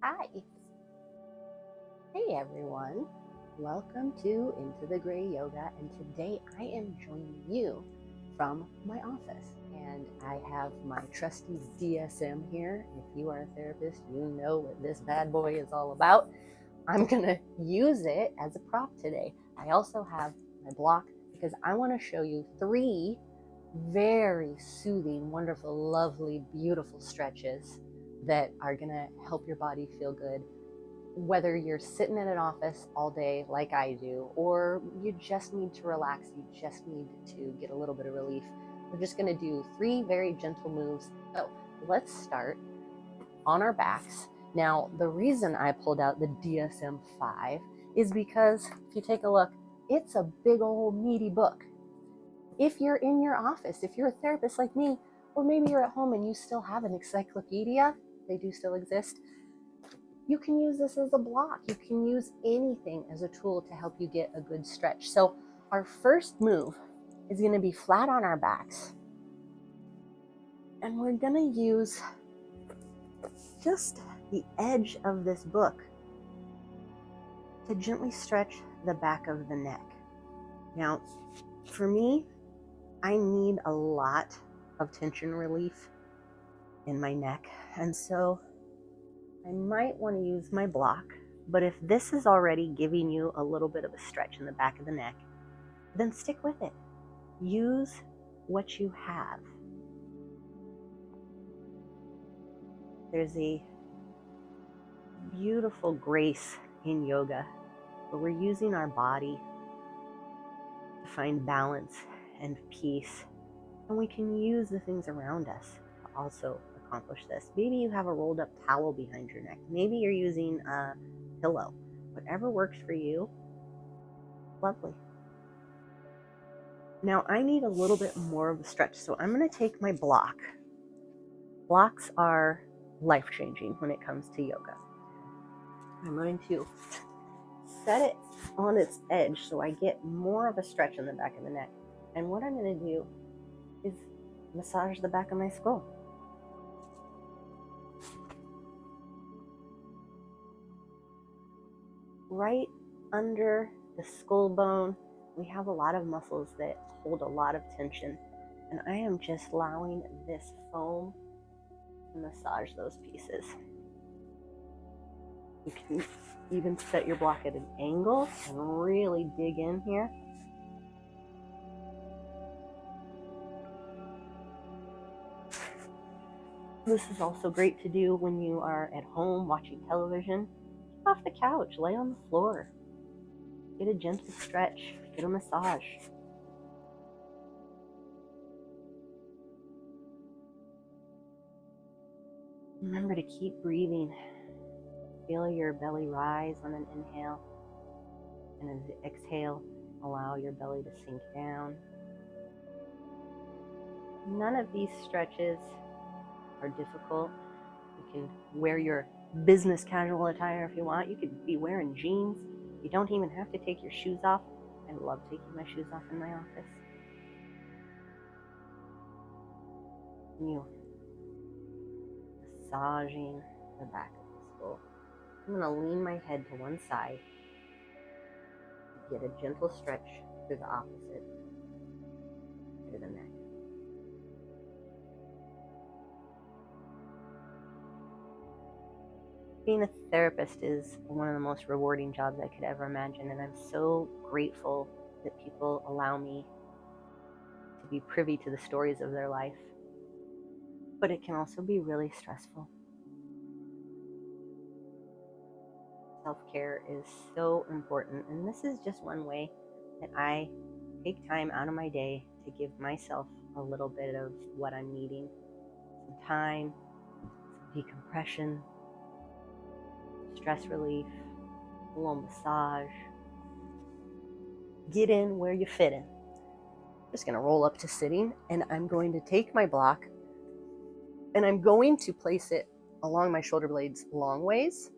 Hi. Hey everyone. Welcome to Into the Gray Yoga, and today I am joining you from my office. And I have my trusty DSM here. If you are a therapist, you know what this bad boy is all about. I'm gonna use it as a prop today. I also have my block because I want to show you 3 very soothing, wonderful, lovely, beautiful stretches that are gonna help your body feel good. Whether you're sitting in an office all day like I do, or you just need to relax, you just need to get a little bit of relief, we're just going to do 3 very gentle moves. So let's start on our backs. Now, the reason I pulled out the DSM-5 is because if you take a look, it's a big old meaty book. If you're in your office, if you're a therapist like me, or maybe you're at home and you still have an encyclopedia, they do still exist, you can use this as a block. You can use anything as a tool to help you get a good stretch. So our first move is going to be flat on our backs. And we're going to use just the edge of this book to gently stretch the back of the neck. Now, for me, I need a lot of tension relief in my neck. And so I might want to use my block, but if this is already giving you a little bit of a stretch in the back of the neck, then stick with it. Use what you have. There's a beautiful grace in yoga where we're using our body to find balance and peace, and we can use the things around us to also accomplish this. Maybe you have a rolled up towel behind your neck. Maybe you're using a pillow. Whatever works for you, lovely. Now I need a little bit more of a stretch, so I'm going to take my block. Blocks are life-changing when it comes to yoga. I'm going to set it on its edge so I get more of a stretch in the back of the neck. And what I'm going to do is massage the back of my skull. Right under the skull bone, we have a lot of muscles that hold a lot of tension. And I am just allowing this foam to massage those pieces. You can even set your block at an angle and really dig in here. This is also great to do when you are at home watching television. Get off the couch, lay on the floor. Get a gentle stretch, get a massage. Remember to keep breathing. Feel your belly rise on an inhale, and as you exhale, allow your belly to sink down. None of these stretches are difficult. You can wear your business casual attire if you want. You could be wearing jeans. You don't even have to take your shoes off. I love taking my shoes off in my office. You massaging the back of the skull. I'm going to lean my head to one side. Get a gentle stretch through the opposite to the neck. Being a therapist is one of the most rewarding jobs I could ever imagine, and I'm so grateful that people allow me to be privy to the stories of their life. But it can also be really stressful. Self-care is so important, and this is just one way that I take time out of my day to give myself a little bit of what I'm needing. Some time, some decompression, stress relief, a little massage. Get in where you fit in. I'm just going to roll up to sitting, and I'm going to take my block and I'm going to place it along my shoulder blades long ways.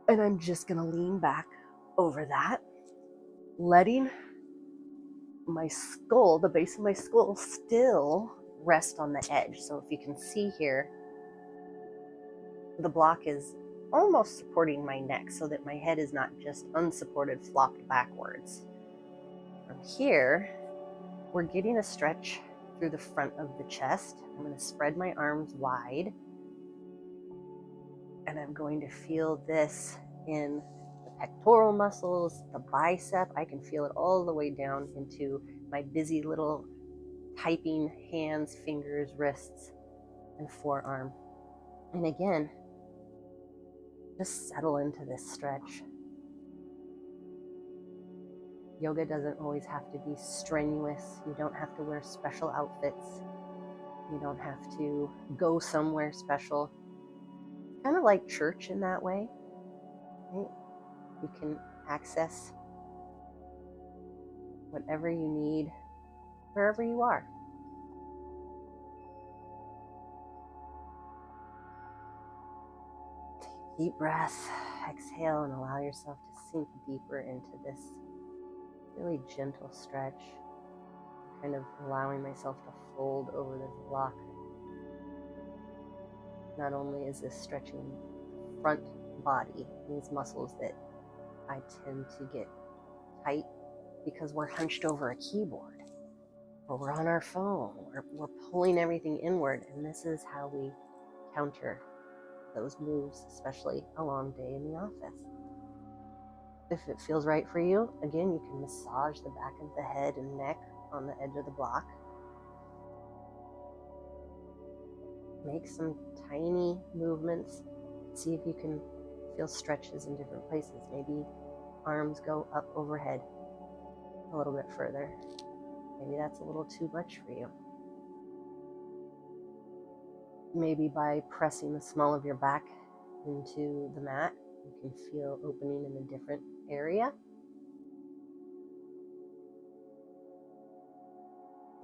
And I'm just going to lean back over that, letting my skull, the base of my skull, still rest on the edge. So if you can see here, the block is almost supporting my neck so that my head is not just unsupported, flopped backwards. From here, we're getting a stretch through the front of the chest. I'm going to spread my arms wide, and I'm going to feel this in the pectoral muscles, the bicep. I can feel it all the way down into my busy little typing hands, fingers, wrists, and forearm. And again, just settle into this stretch. Yoga doesn't always have to be strenuous. You don't have to wear special outfits. You don't have to go somewhere special. Kind of like church in that way, right? You can access whatever you need wherever you are. Take a deep breath, exhale, and allow yourself to sink deeper into this really gentle stretch. Kind of allowing myself to fold over this block. Not only is this stretching the front body, these muscles that I tend to get tight because we're hunched over a keyboard, or we're on our phone, or we're pulling everything inward, and this is how we counter those moves, especially a long day in the office. If it feels right for you, again, you can massage the back of the head and neck on the edge of the block. Make some tiny movements. See if you can feel stretches in different places. Maybe arms go up overhead a little bit further. Maybe that's a little too much for you. Maybe by pressing the small of your back into the mat, you can feel opening in a different area.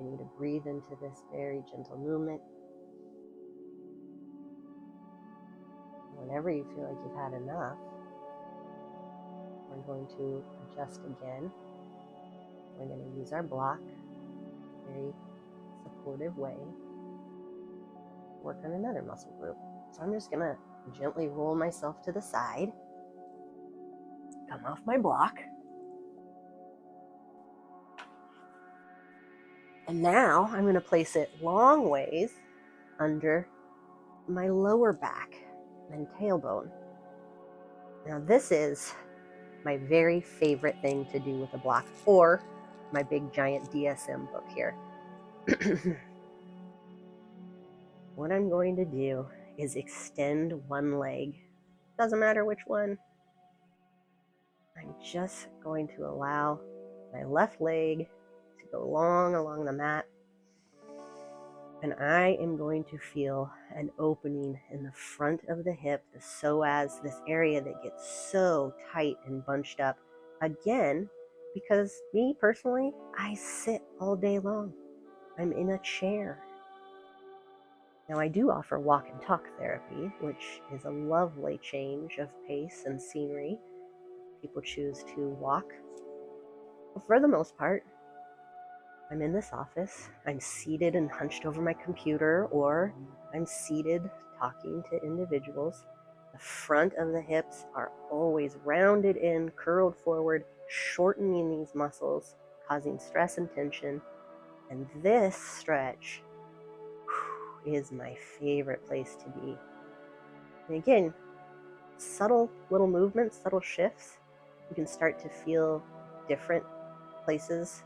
You need to breathe into this very gentle movement. Whenever you feel like you've had enough, we're going to adjust again. We're going to use our block in a very supportive way. Work on another muscle group. So I'm just going to gently roll myself to the side, come off my block. And now I'm going to place it long ways under my lower back and tailbone. Now this is my very favorite thing to do with a block, or my big giant DSM book here. What I'm going to do is extend one leg. Doesn't matter which one. I'm just going to allow my left leg to go long along the mat. And I am going to feel an opening in the front of the hip, the psoas, this area that gets so tight and bunched up. Again, because me personally, I sit all day long. I'm in a chair. Now I do offer walk and talk therapy, which is a lovely change of pace and scenery. People choose to walk. But for the most part, I'm in this office, I'm seated and hunched over my computer, or I'm seated talking to individuals. The front of the hips are always rounded in, curled forward, shortening these muscles, causing stress and tension. And this stretch is my favorite place to be. And again, subtle little movements, subtle shifts, you can start to feel different places,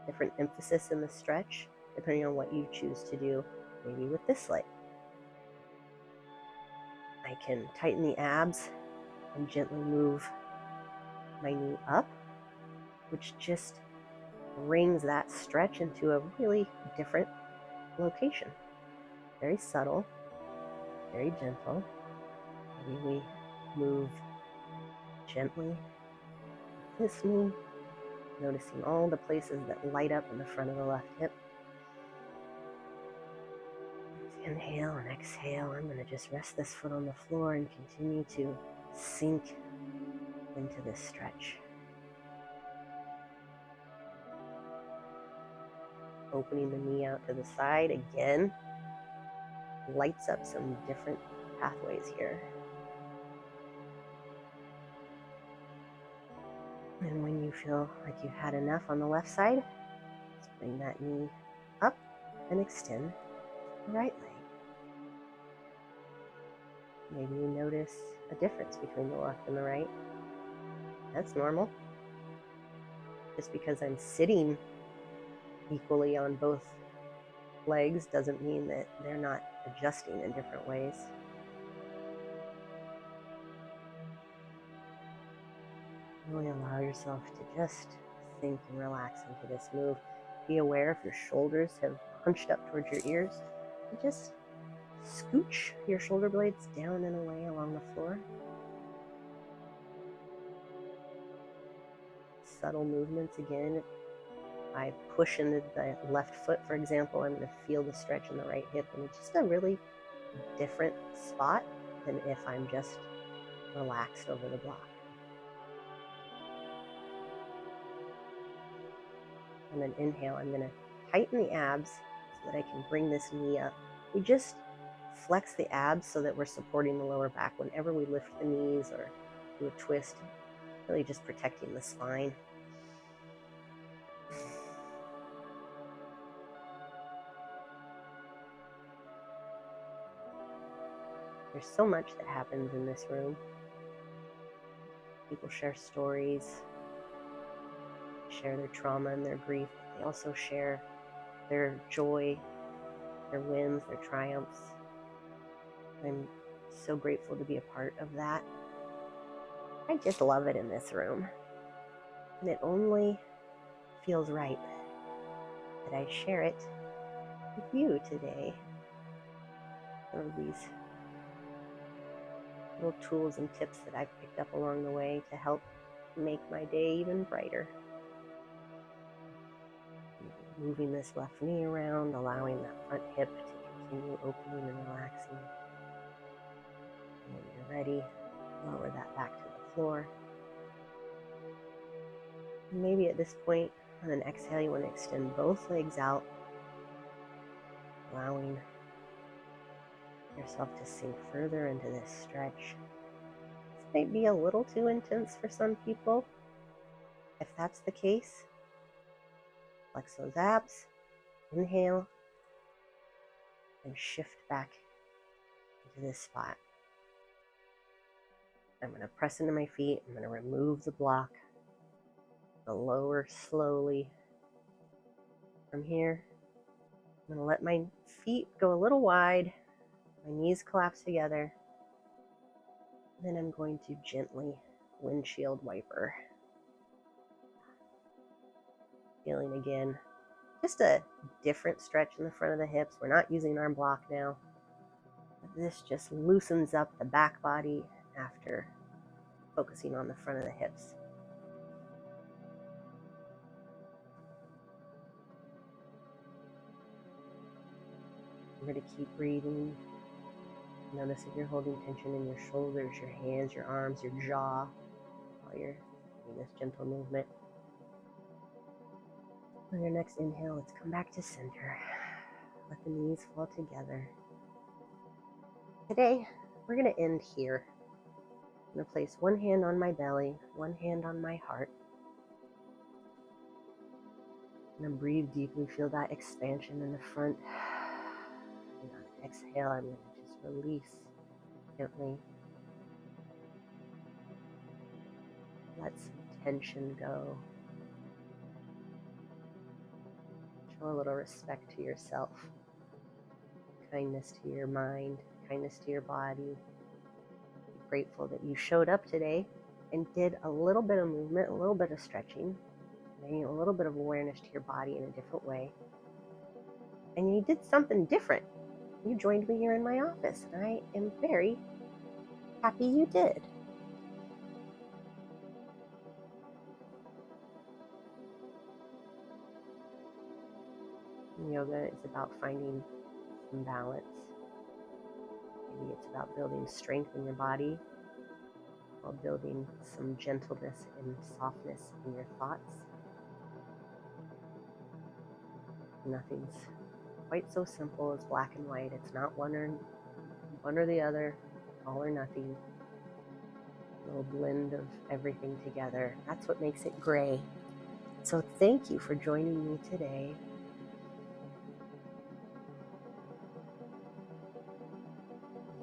different emphasis in the stretch, depending on what you choose to do, maybe with this leg. I can tighten the abs and gently move my knee up, which just brings that stretch into a really different location. Very subtle, very gentle. Maybe we move gently this knee, noticing all the places that light up in the front of the left hip. Inhale and exhale. I'm going to just rest this foot on the floor and continue to sink into this stretch. Opening the knee out to the side again lights up some different pathways here. And when you feel like you've had enough on the left side, let's bring that knee up and extend the right leg. Maybe you notice a difference between the left and the right. That's normal. Just because I'm sitting equally on both legs doesn't mean that they're not adjusting in different ways. Really allow yourself to just sink and relax into this move. Be aware if your shoulders have hunched up towards your ears. And just scooch your shoulder blades down and away along the floor. Subtle movements again. If I push into the left foot, for example, I'm going to feel the stretch in the right hip, and it's just a really different spot than if I'm just relaxed over the block. And then inhale, I'm going to tighten the abs so that I can bring this knee up. We just flex the abs so that we're supporting the lower back whenever we lift the knees or do a twist, really just protecting the spine. There's so much that happens in this room. People share stories, share their trauma and their grief. They also share their joy, their wins, their triumphs. I'm so grateful to be a part of that. I just love it in this room. And it only feels right that I share it with you today. Some of these little tools and tips that I've picked up along the way to help make my day even brighter. Moving this left knee around, allowing that front hip to continue opening and relaxing. And when you're ready, lower that back to the floor. And maybe at this point, on an exhale, you want to extend both legs out, allowing yourself to sink further into this stretch. This might be a little too intense for some people. If that's the case, flex those abs, inhale, and shift back into this spot. I'm going to press into my feet. I'm going to remove the block. Lower slowly. From here, I'm going to let my feet go a little wide. My knees collapse together. Then I'm going to gently windshield wiper. Feeling again, just a different stretch in the front of the hips. We're not using our block now. This just loosens up the back body after focusing on the front of the hips. Remember to keep breathing. Notice if you're holding tension in your shoulders, your hands, your arms, your jaw, while you're doing this gentle movement. On your next inhale, let's come back to center. Let the knees fall together. Today, we're going to end here. I'm going to place one hand on my belly, one hand on my heart. And then breathe deeply, feel that expansion in the front. And on exhale, I'm going to just release gently. Let some tension go. Show a little respect to yourself. Kindness to your mind, kindness to your body. Be grateful that you showed up today and did a little bit of movement, a little bit of stretching, maybe a little bit of awareness to your body in a different way. And you did something different. You joined me here in my office, and I am very happy you did. Yoga is about finding some balance. Maybe it's about building strength in your body while building some gentleness and softness in your thoughts. Nothing's quite so simple as black and white. It's not one or the other. all or nothing, a little blend of everything together. That's what makes it gray. So thank you for joining me today.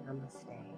Namaste.